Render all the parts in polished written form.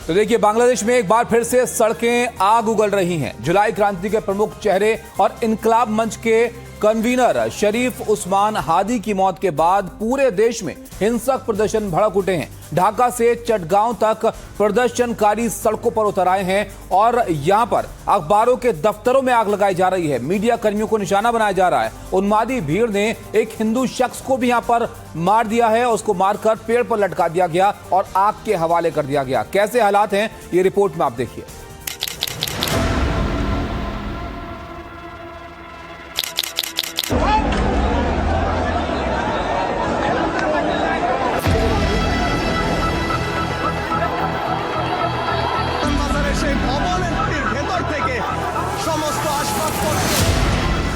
तो देखिए, बांग्लादेश में एक बार फिर से सड़कें आग उगल रही हैं। जुलाई क्रांति के प्रमुख चेहरे और इनकलाब मंच के कन्वीनर शरीफ उस्मान हादी की मौत के बाद पूरे देश में हिंसक प्रदर्शन भड़क उठे हैं। ढाका से चटगांव तक प्रदर्शनकारी सड़कों पर उतर आए हैं और यहां पर अखबारों के दफ्तरों में आग लगाई जा रही है। मीडिया कर्मियों को निशाना बनाया जा रहा है। उन्मादी भीड़ ने एक हिंदू शख्स को भी यहां पर मार दिया है। उसको मारकर पेड़ पर लटका दिया गया और आग के हवाले कर दिया गया। कैसे हालात हैं, ये रिपोर्ट में आप देखिए।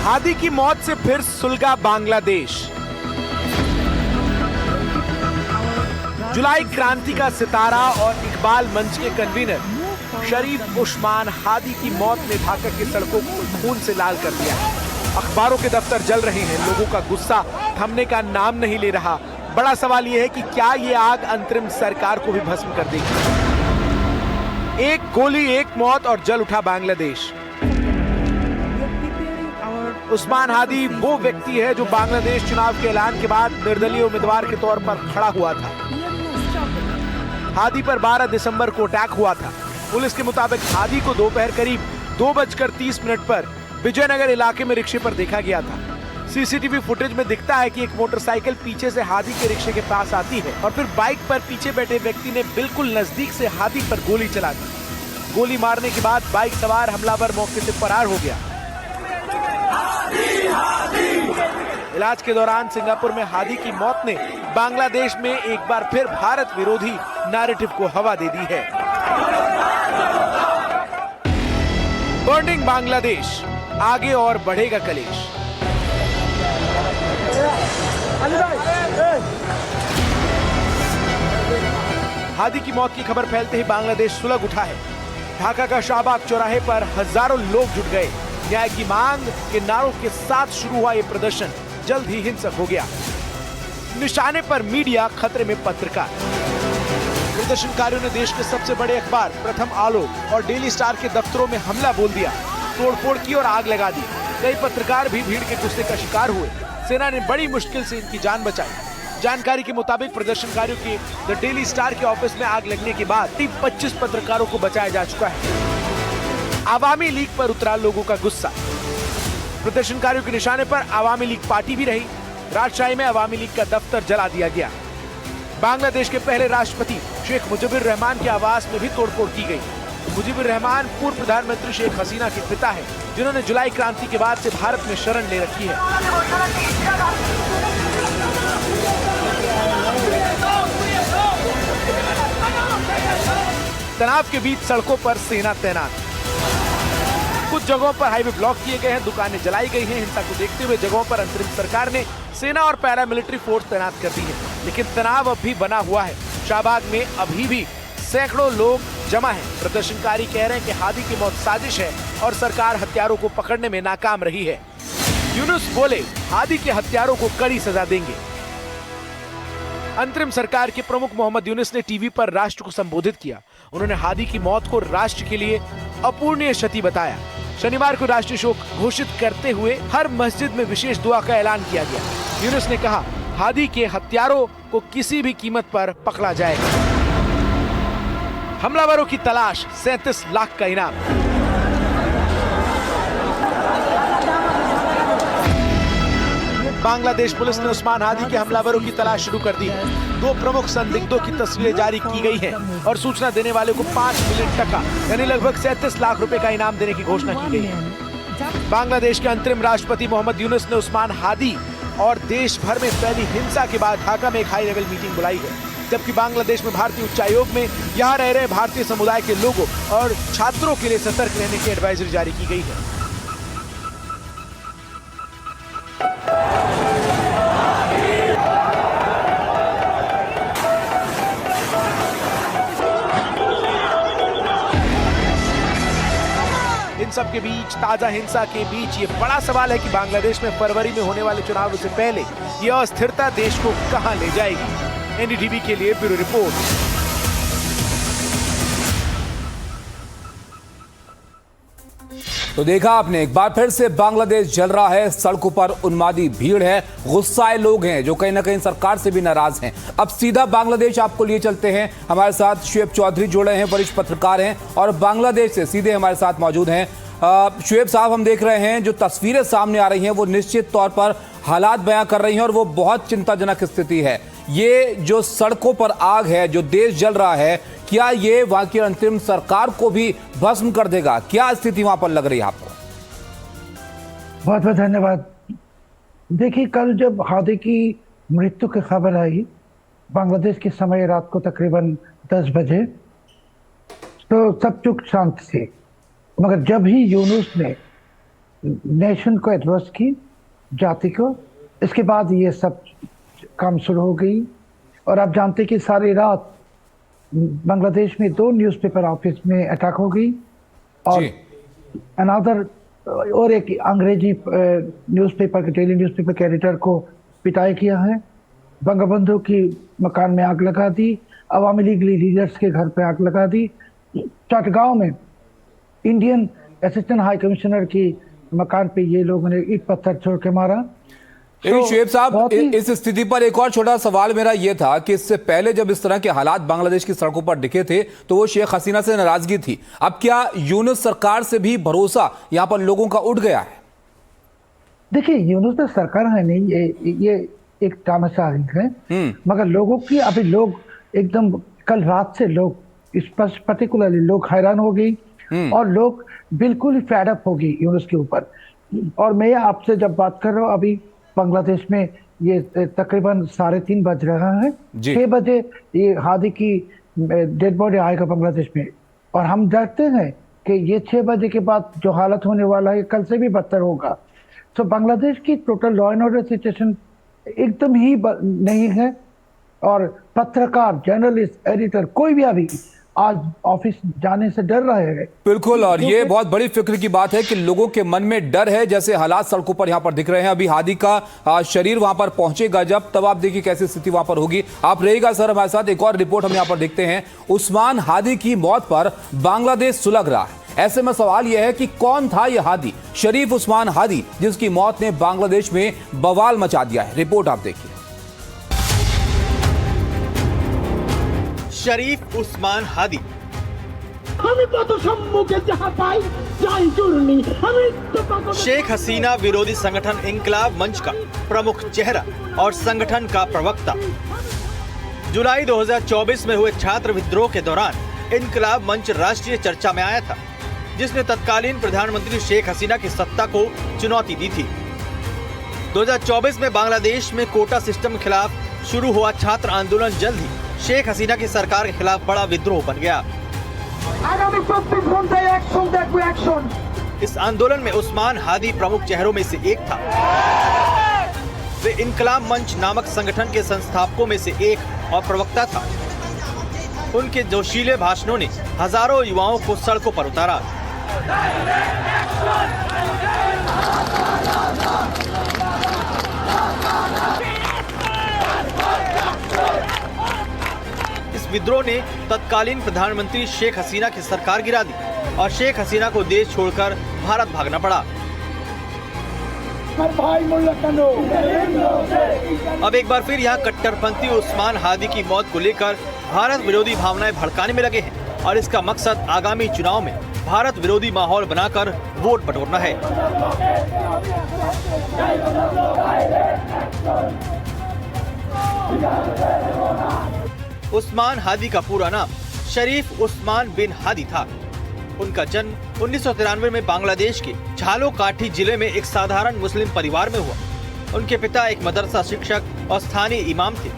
हादी की मौत से फिर सुलगा बांग्लादेश। जुलाई क्रांति का सितारा और इकबाल मंच के कन्वीनर शरीफ उस्मान हादी की मौत ने ढाका की सड़कों को खून से लाल कर दिया। अखबारों के दफ्तर जल रहे हैं। लोगों का गुस्सा थमने का नाम नहीं ले रहा। बड़ा सवाल यह है कि क्या ये आग अंतरिम सरकार को भी भस्म कर देगी। एक गोली, एक मौत और जल उठा बांग्लादेश। उस्मान हादी वो व्यक्ति है जो बांग्लादेश चुनाव के ऐलान के बाद निर्दलीय उम्मीदवार के तौर पर खड़ा हुआ था। हादी पर 12 दिसंबर को अटैक हुआ था। पुलिस के मुताबिक हादी को दोपहर करीब 2:30 पर विजयनगर इलाके में रिक्शे पर देखा गया था। सीसीटीवी फुटेज में दिखता है कि एक मोटरसाइकिल पीछे से हादी के रिक्शे के पास आती है और फिर बाइक पर पीछे बैठे व्यक्ति ने बिल्कुल नजदीक से हादी पर गोली चला दी। गोली मारने के बाद बाइक सवार हमलावर मौके से फरार हो गया। इलाज के दौरान सिंगापुर में हादी की मौत ने बांग्लादेश में एक बार फिर भारत विरोधी नैरेटिव को हवा दे दी है। बर्निंग बांग्लादेश, आगे और बढ़ेगा कलेश। हादी की मौत की खबर फैलते ही बांग्लादेश सुलग उठा है। ढाका का शाहबाग चौराहे पर हजारों लोग जुट गए। न्याय की मांग के नारों के साथ शुरू हुआ ये प्रदर्शन जल्द ही हिंसक हो गया। निशाने पर मीडिया, खतरे में पत्रकार। प्रदर्शनकारियों ने देश के सबसे बड़े अखबार प्रथम आलोक और डेली स्टार के दफ्तरों में हमला बोल दिया, तोड़फोड़ की और आग लगा दी। कई पत्रकार भी भीड़ के गुस्से का शिकार हुए। सेना ने बड़ी मुश्किल से इनकी जान बचाई। जानकारी के मुताबिक प्रदर्शनकारियों के द डेली स्टार के ऑफिस में आग लगने के बाद 25 पत्रकारों को बचाया जा चुका है। आवामी लीग पर उतरा लोगों का गुस्सा। प्रदर्शनकारियों के निशाने पर आवामी लीग पार्टी भी रही। राजशाही में आवामी लीग का दफ्तर जला दिया गया। बांग्लादेश के पहले राष्ट्रपति शेख मुजीबुर रहमान के आवास में भी तोड़फोड़ की गई। मुजीबुर रहमान पूर्व प्रधानमंत्री शेख हसीना के पिता हैं, जिन्होंने जुलाई क्रांति के बाद से भारत में शरण ले रखी है। तनाव के बीच सड़कों पर सेना तैनात। कुछ जगहों पर हाईवे ब्लॉक किए गए हैं, दुकानें जलाई गई हैं। हिंसा को देखते हुए जगहों पर अंतरिम सरकार ने सेना और पैरामिलिट्री फोर्स तैनात कर दी है, लेकिन तनाव अब भी बना हुआ है। शाहबाग में अभी भी सैकड़ों लोग जमा हैं। प्रदर्शनकारी कह रहे हैं कि हादी की मौत साजिश है और सरकार हत्यारों को पकड़ने में नाकाम रही है। यूनुस बोले, हादी के हत्यारों को कड़ी सजा देंगे। अंतरिम सरकार के प्रमुख मोहम्मद यूनुस ने टीवी पर राष्ट्र को संबोधित किया। उन्होंने हादी की मौत को राष्ट्र के लिए अपूरणीय क्षति बताया। शनिवार को राष्ट्रीय शोक घोषित करते हुए हर मस्जिद में विशेष दुआ का ऐलान किया गया। यूनुस ने कहा, हादी के हत्यारों को किसी भी कीमत पर पकड़ा जाएगा। हमलावरों की तलाश, 37 लाख का इनाम। बांग्लादेश पुलिस ने उस्मान हादी के हमलावरों की तलाश शुरू कर दी है। 2 प्रमुख संदिग्धों की तस्वीरें जारी की गई हैं और सूचना देने वाले को 5 मिलियन टका यानी लगभग 37 लाख रुपए का इनाम देने की घोषणा की गई है। बांग्लादेश के अंतरिम राष्ट्रपति मोहम्मद यूनुस ने उस्मान हादी और देश भर में फैली हिंसा के बाद ढाका में एक हाई लेवल मीटिंग बुलाई है, जबकि बांग्लादेश में भारतीय उच्चायोग में यहाँ रह रहे भारतीय समुदाय के लोगों और छात्रों के लिए सतर्क रहने की एडवाइजरी जारी की गई है। इन सब के बीच, ताजा हिंसा के बीच ये बड़ा सवाल है कि बांग्लादेश में फरवरी में होने वाले चुनाव से पहले यह अस्थिरता देश को कहां ले जाएगी। एनडीटीवी के लिए ब्यूरो रिपोर्ट। तो देखा आपने, एक बार फिर से बांग्लादेश जल रहा है। सड़कों पर उन्मादी भीड़ है, गुस्साए लोग हैं जो कहीं ना कहीं सरकार से भी नाराज हैं। अब सीधा बांग्लादेश आपको लिए चलते हैं। हमारे साथ शुएब चौधरी जुड़े हैं, वरिष्ठ पत्रकार हैं और बांग्लादेश से सीधे हमारे साथ मौजूद हैं। शुएब साहब, हम देख रहे हैं जो तस्वीरें सामने आ रही हैं वो निश्चित तौर पर हालात बयां कर रही हैं और वो बहुत चिंताजनक स्थिति है। ये जो सड़कों पर आग है, जो देश जल रहा है, क्या ये वहां की अंतरिम सरकार को भी भस्म कर देगा? क्या स्थिति वहां पर लग रही है आपको? बहुत बहुत धन्यवाद। देखिए, कल जब हादी की मृत्यु की खबर आई बांग्लादेश के समय रात को तकरीबन 10 बजे, तो सब चुप शांत थे। मगर जब ही यूनुस ने नेशन को एड्रेस की, जाति को, इसके बाद ये सब काम शुरू हो गई। और आप जानते कि सारी रात बांग्लादेश में 2 न्यूज़पेपर ऑफिस में अटैक हो गई और अनदर और एक अंग्रेजी न्यूज़पेपर के, डेली न्यूज़पेपर के एडिटर को पिटाई किया है। बंगबंधु की मकान में आग लगा दी, अवामी लीग लीडर्स के घर पे आग लगा दी। चटगांव में इंडियन असिस्टेंट हाई कमिश्नर की मकान पे ये लोगों ने ईंट पत्थर छोड़ के मारा। शुएब साहब, इस स्थिति पर एक और छोटा सवाल मेरा यह था कि इससे पहले जब इस तरह के हालात बांग्लादेश की सड़कों पर दिखे थे तो वो शेख हसीना से नाराजगी थी। अब क्या यूनुस सरकार से भी भरोसा यहां पर लोगों का उठ गया है? देखिए, यूनुस तो सरकार है नहीं, ये एक तानाशाही है। मगर लोगों की अभी लोग एकदम कल रात से लोग इस पर पर्टिकुलरली लोग हैरान हो गई और लोग बिल्कुल ही फेड अप हो गई यूनुस के ऊपर। और मैं आपसे जब बात कर रहा हूँ, अभी बांग्लादेश में ये तकरीबन 3:30 बज रहा है। 6 बजे ये हादी की डेड बॉडी आएगा बांग्लादेश में और हम डरते हैं कि ये 6 बजे के बाद जो हालत होने वाला है कल से भी बदतर होगा। तो बांग्लादेश की total law and order situation एकदम ही नहीं है और पत्रकार, जर्नलिस्ट, एडिटर कोई भी अभी आज ऑफिस जाने से डर रहे हैं। बिल्कुल, और ये बहुत बड़ी फिक्र की बात है कि लोगों के मन में डर है। जैसे हालात सड़कों पर यहाँ पर दिख रहे हैं, अभी हादी का शरीर वहां पर पहुंचेगा जब, तब आप देखिए कैसी स्थिति वहां पर होगी। आप रहिएगा सर हमारे साथ, एक और रिपोर्ट हम यहाँ पर देखते हैं। उस्मान हादी की मौत पर बांग्लादेश सुलग रहा है। ऐसे में सवाल यह है कि कौन था यह हादी, शरीफ उस्मान हादी, जिसकी मौत ने बांग्लादेश में बवाल मचा दिया है। रिपोर्ट आप देखिए। शरीफ उस्मान हादी शेख हसीना विरोधी संगठन इंकलाब मंच का प्रमुख चेहरा और संगठन का प्रवक्ता। जुलाई 2024 में हुए छात्र विद्रोह के दौरान इंकलाब मंच राष्ट्रीय चर्चा में आया था, जिसने तत्कालीन प्रधानमंत्री शेख हसीना की सत्ता को चुनौती दी थी। 2024 में बांग्लादेश में कोटा सिस्टम के खिलाफ शुरू हुआ छात्र आंदोलन जल्द ही शेख हसीना की सरकार के खिलाफ बड़ा विद्रोह बन गया। इस आंदोलन में उस्मान हादी प्रमुख चेहरों में से एक था। वे इंकलाब मंच नामक संगठन के संस्थापकों में से एक और प्रवक्ता था। उनके जोशीले भाषणों ने हजारों युवाओं को सड़कों पर उतारा। विद्रोह ने तत्कालीन प्रधानमंत्री शेख हसीना की सरकार गिरा दी और शेख हसीना को देश छोड़कर भारत भागना पड़ा। अब एक बार फिर यहाँ कट्टरपंथी उस्मान हादी की मौत को लेकर भारत विरोधी भावनाएं भड़काने में लगे हैं और इसका मकसद आगामी चुनाव में भारत विरोधी माहौल बनाकर वोट बटोरना है। उस्मान हादी का पूरा नाम शरीफ उस्मान बिन हादी था। उनका जन्म 1993 में बांग्लादेश के झालोकाठी जिले में एक साधारण मुस्लिम परिवार में हुआ। उनके पिता एक मदरसा शिक्षक और स्थानीय इमाम थे।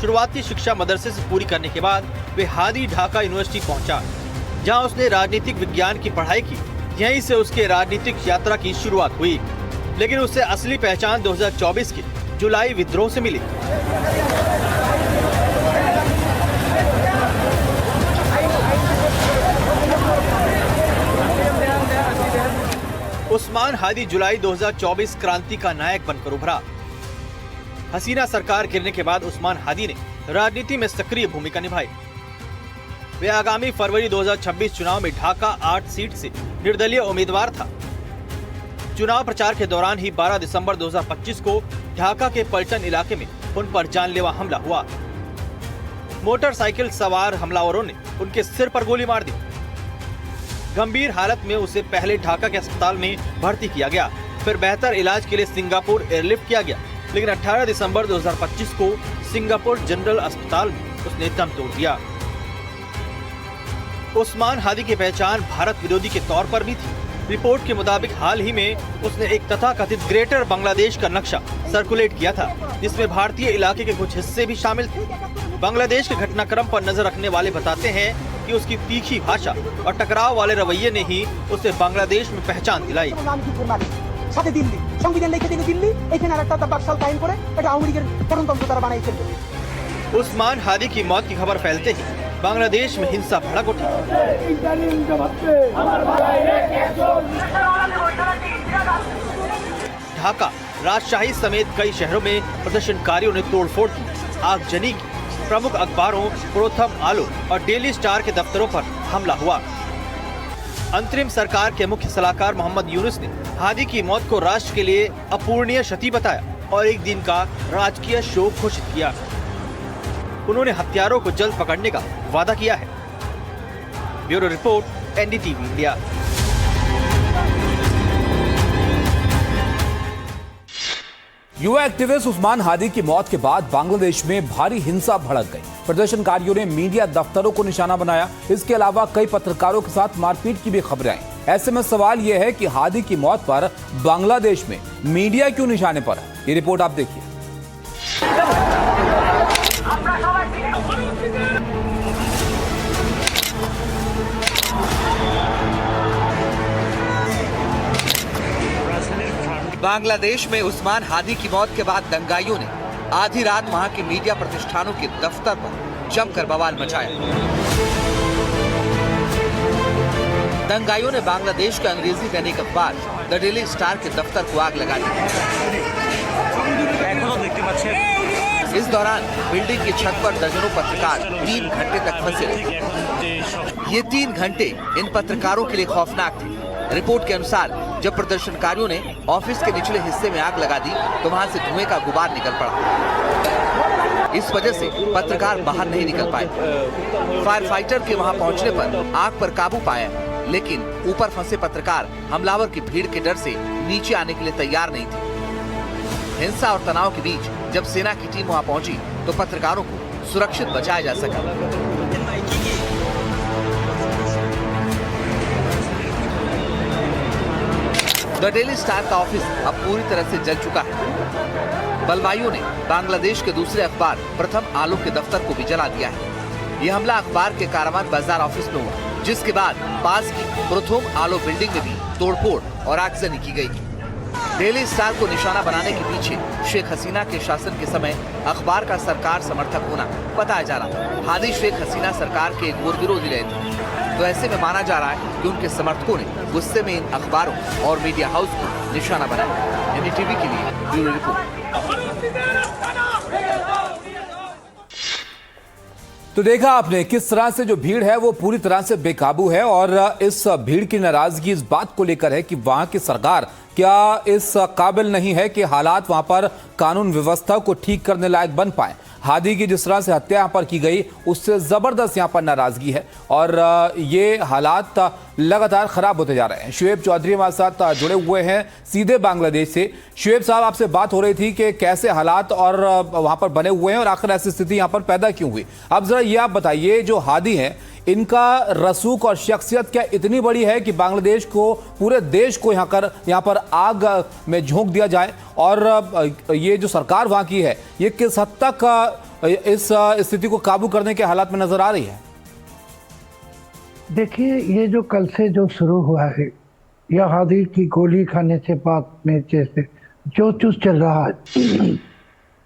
शुरुआती शिक्षा मदरसे से पूरी करने के बाद वे हादी ढाका यूनिवर्सिटी पहुंचा, जहां उसने राजनीतिक विज्ञान की पढ़ाई की। यहीं से उसके राजनीतिक यात्रा की शुरुआत हुई, लेकिन उसे असली पहचान 2024 के जुलाई विद्रोह से मिली। उस्मान हादी जुलाई 2024 क्रांति का नायक बनकर उभरा। हसीना सरकार गिरने के बाद उस्मान हादी ने राजनीति में सक्रिय भूमिका निभाई। वे आगामी फरवरी 2026 चुनाव में ढाका 8 सीट से निर्दलीय उम्मीदवार था। चुनाव प्रचार के दौरान ही 12 दिसंबर 2025 को ढाका के पलटन इलाके में उन पर जानलेवा हमला हुआ। मोटरसाइकिल सवार हमलावरों ने उनके सिर पर गोली मार दी। गंभीर हालत में उसे पहले ढाका के अस्पताल में भर्ती किया गया, फिर बेहतर इलाज के लिए सिंगापुर एयरलिफ्ट किया गया, लेकिन 18 दिसंबर 2025 को सिंगापुर जनरल अस्पताल में उसने दम तोड़ दिया। उस्मान हादी की पहचान भारत विरोधी के तौर पर भी थी। रिपोर्ट के मुताबिक हाल ही में उसने एक तथाकथित ग्रेटर बांग्लादेश का नक्शा सर्कुलेट किया था, जिसमें भारतीय इलाके के कुछ हिस्से भी शामिल थे। बांग्लादेश के घटनाक्रम पर नजर रखने वाले बताते हैं कि उसकी तीखी भाषा और टकराव वाले रवैये ने ही उसे बांग्लादेश में पहचान दिलाई। उस्मान हादी की मौत की खबर फैलते ही बांग्लादेश में हिंसा भड़क उठी। ढाका, राजशाही समेत कई शहरों में प्रदर्शनकारियों ने तोड़फोड़ की, आगजनी की। प्रमुख अखबारों प्रथम आलो और डेली स्टार के दफ्तरों पर हमला हुआ। अंतरिम सरकार के मुख्य सलाहकार मोहम्मद यूनुस ने हादी की मौत को राष्ट्र के लिए अपूरणीय क्षति बताया और एक दिन का राजकीय शोक घोषित किया। उन्होंने हत्यारों को जल्द पकड़ने का वादा किया है। Bureau report, NDTV India. युवा एक्टिविस्ट उस्मान हादी की मौत के बाद बांग्लादेश में भारी हिंसा भड़क गई। प्रदर्शनकारियों ने मीडिया दफ्तरों को निशाना बनाया। इसके अलावा कई पत्रकारों के साथ मारपीट की भी खबरें आई। ऐसे में सवाल यह है कि हादी की मौत पर बांग्लादेश में मीडिया क्यों निशाने पर है? ये रिपोर्ट आप देखिए। बांग्लादेश में उस्मान हादी की मौत के बाद दंगाइयों ने आधी रात वहां के मीडिया प्रतिष्ठानों के दफ्तर पर जमकर बवाल मचाया। दंगाइयों ने बांग्लादेश के अंग्रेजी दैनिक अखबार द डेली स्टार के दफ्तर को आग लगा दी। इस दौरान बिल्डिंग की छत पर दर्जनों पत्रकार 3 घंटे तक फंसे रहे। ये 3 घंटे इन पत्रकारों के लिए खौफनाक थे। रिपोर्ट के अनुसार जब प्रदर्शनकारियों ने ऑफिस के निचले हिस्से में आग लगा दी तो वहां से धुएं का गुबार निकल पड़ा। इस वजह से पत्रकार बाहर नहीं निकल पाए। फायर फाइटर के वहां पहुंचने पर आग पर काबू पाया, लेकिन ऊपर फंसे पत्रकार हमलावर की भीड़ के डर से नीचे आने के लिए तैयार नहीं थे। हिंसा और तनाव के बीच जब सेना की टीम वहां पहुंची तो पत्रकारों को सुरक्षित बचाया जा सका। द डेली स्टार का ऑफिस अब पूरी तरह से जल चुका है। बलवाइयों ने बांग्लादेश के दूसरे अखबार प्रथम आलो के दफ्तर को भी जला दिया है। यह हमला अखबार के कारावान बाजार ऑफिस में हुआ, जिसके बाद पास की प्रथम आलो बिल्डिंग में भी तोड़फोड़ और आगजनी की गई। डेली स्टार को निशाना बनाने के पीछे शेख हसीना के शासन के समय अखबार का सरकार समर्थक होना बताया जा रहा था। हादी शेख हसीना सरकार के एक विरोधी रहे थे, तो ऐसे में माना जा रहा है कि उनके समर्थकों ने गुस्से में इन अखबारों और मीडिया हाउस को निशाना बनाया। एनडीटीवी के लिए ब्यूरो रिपोर्ट। तो देखा आपने किस तरह से जो भीड़ है वो पूरी तरह से बेकाबू है और इस भीड़ की नाराजगी इस बात को लेकर है कि वहां की सरकार क्या इस काबिल नहीं है कि हालात वहां पर कानून व्यवस्था को ठीक करने लायक बन पाए। हादी की जिस तरह से हत्या यहाँ पर की गई उससे जबरदस्त यहाँ पर नाराजगी है और ये हालात लगातार खराब होते जा रहे हैं। शुएब चौधरी हमारे साथ जुड़े हुए हैं सीधे बांग्लादेश से। शुएब साहब, आपसे बात हो रही थी कि कैसे हालात और वहां पर बने हुए हैं और आखिर ऐसी स्थिति यहाँ पर पैदा क्यों हुई। अब जरा ये आप बताइए, जो हादी हैं इनका रसूख और शख्सियत क्या इतनी बड़ी है कि बांग्लादेश को, पूरे देश को यहाँ पर आग में झोंक दिया जाए और ये जो सरकार वहां की है ये किस हद तक इस स्थिति को काबू करने के हालात में नजर आ रही है? देखिए, ये जो कल से जो शुरू हुआ है या हादी की गोली खाने से बाद में जैसे जो चूस चल रहा है,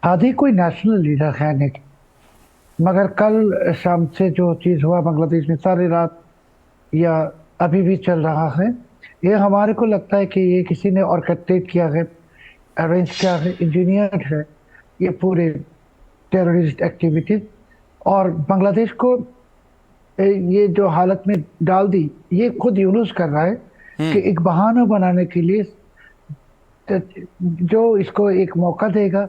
हादी कोई नेशनल लीडर है नहीं, मगर कल शाम से जो चीज़ हुआ बांग्लादेश में सारी रात या अभी भी चल रहा है, ये हमारे को लगता है कि ये किसी ने ऑर्केस्ट्रेट किया है, अरेंज किया है, इंजीनियर है ये पूरे टेररिस्ट एक्टिविटीज और बांग्लादेश को ये जो हालत में डाल दी, ये खुद यूनुस कर रहा है कि एक बहाना बनाने के लिए तो जो इसको एक मौका देगा